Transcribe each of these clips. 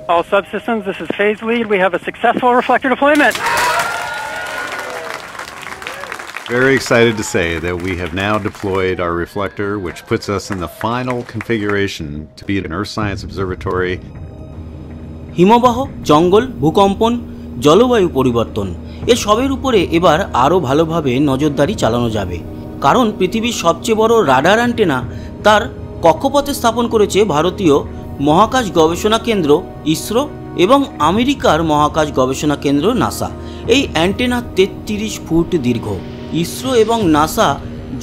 All subsystems, this is phase lead. We have a successful reflector deployment. Very excited to say that we have now deployed our reflector, which puts us in the final configuration to be an Earth Science Observatory. হিমবাহ, জঙ্গল, ভূকম্পন, জলবায়ু পরিবর্তন এসবের উপরে এবার আরও ভালোভাবে নজরদারি চালানো যাবে। কারণ পৃথিবীর সবচেয়ে বড় রাডার অ্যান্টেনা তার কক্ষপথে স্থাপন করেছে ভারতীয় মহাকাশ গবেষণা কেন্দ্র ইসরো এবং আমেরিকার মহাকাশ গবেষণা কেন্দ্র নাসা। এই অ্যান্টেনা 33 ফুট দীর্ঘ। ইসরো এবং নাসা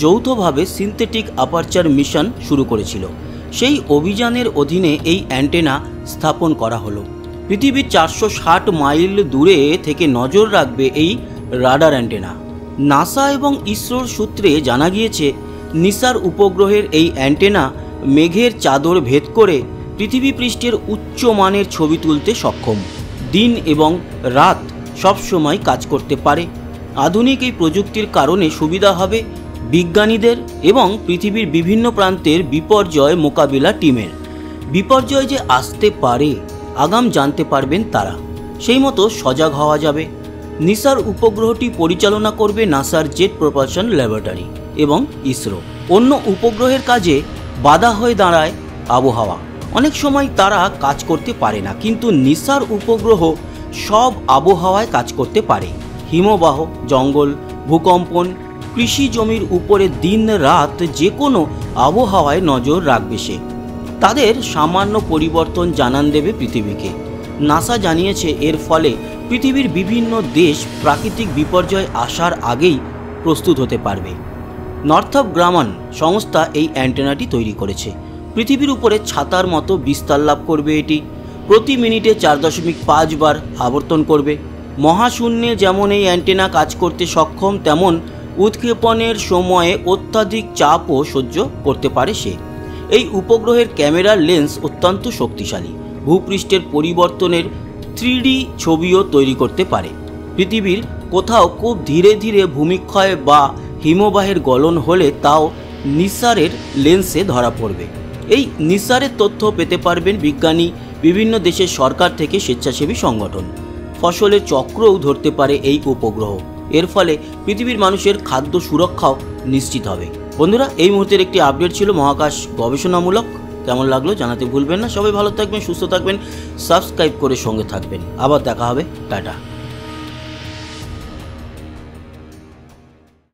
যৌথভাবে সিনথেটিক অ্যাপারচার মিশন শুরু করেছিল। সেই অভিযানের অধীনে এই অ্যান্টেনা স্থাপন করা হলো। পৃথিবীর 460 মাইল দূরে থেকে নজর রাখবে এই রাডার অ্যান্টেনা। নাসা এবং ইসরোর সূত্রে জানা গিয়েছে নিসার উপগ্রহের এই অ্যান্টেনা মেঘের চাদর ভেদ করে পৃথিবী পৃষ্ঠের উচ্চ মানের ছবি তুলতে সক্ষম। দিন এবং রাত সবসময় কাজ করতে পারে। আধুনিক এই প্রযুক্তির কারণে সুবিধা হবে বিজ্ঞানীদের এবং পৃথিবীর বিভিন্ন প্রান্তের বিপর্যয় মোকাবিলা টিমের। বিপর্যয় যে আসতে পারে আগাম জানতে পারবেন তারা, সেই মতো সজাগ হওয়া যাবে। নিসার উপগ্রহটি পরিচালনা করবে নাসার জেট প্রপালশন ল্যাবরেটরি এবং ইসরো। অন্য উপগ্রহের কাজে বাধা হয়ে দাঁড়ায় আবহাওয়া। অনেক সময় তারা কাজ করতে পারে না, কিন্তু নিসার উপগ্রহ সব আবহাওয়ায় কাজ করতে পারে। হিমবাহ, জঙ্গল, ভূকম্পন, কৃষি জমির উপরে দিন রাত যে কোনো আবহাওয়ায় নজর রাখবে সে। তাদের সামান্য পরিবর্তন জানান দেবে পৃথিবীকে। নাসা জানিয়েছে এর ফলে পৃথিবীর বিভিন্ন দেশ প্রাকৃতিক বিপর্যয় আসার আগেই প্রস্তুত হতে পারবে। নর্থ্রপ গ্রামান সংস্থা এই অ্যান্টেনাটি তৈরি করেছে। পৃথিবীর উপরে ছাতার মতো বিস্তার লাভ করবে এটি। প্রতি মিনিটে 4.5 বার আবর্তন করবে। মহাশূন্যে যেমন এই অ্যান্টেনা কাজ করতে সক্ষম, তেমন উৎক্ষেপণের সময়ে অত্যাধিক চাপও সহ্য করতে পারে সে। এই উপগ্রহের ক্যামেরার লেন্স অত্যন্ত শক্তিশালী। ভূপৃষ্ঠের পরিবর্তনের 3D ছবিও তৈরি করতে পারে। পৃথিবীর কোথাও খুব ধীরে ধীরে ভূমিক্ষয় বা হিমবাহের গলন হলে তাও নিসারের লেন্সে ধরা পড়বে। এই নিসারের তথ্য পেতে পারবেন বিজ্ঞানী, বিভিন্ন দেশের সরকার থেকে স্বেচ্ছাসেবী সংগঠন। ফসলের চক্রও ধরতে পারে এই উপগ্রহ। এর ফলে পৃথিবীর মানুষের খাদ্য সুরক্ষাও নিশ্চিত হবে। বন্ধুরা, এই মুহূর্তের একটি আপডেট ছিল মহাকাশ গবেষণামূলক। কেমন লাগলো জানাতে ভুলবেন না। সবাই ভালো থাকবেন, সুস্থ থাকবেন, সাবস্ক্রাইব করে সঙ্গে থাকবেন। আবার দেখা হবে। টাটা।